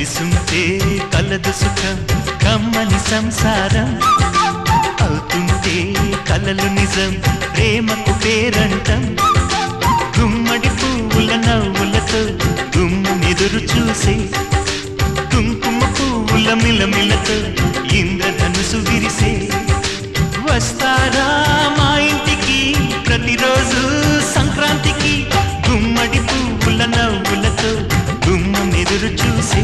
కలిసుంటే కలదు సుఖం కమ్మని సంసారం అవుతుంటే కలలు నిజం ప్రేమకు పేరంటం గుమ్మడి పువ్వుల నవ్వులతో గుమ్మెదురు చూసే కుంకుమ పువ్వుల మిలమిలతో ఇంద్రధనుసు విరిసే వస్తారా మా ఇంటికి ప్రతిరోజు సంక్రాంతికి గుమ్మడి పువ్వుల నవ్వులతో గుమ్మెదురు చూసే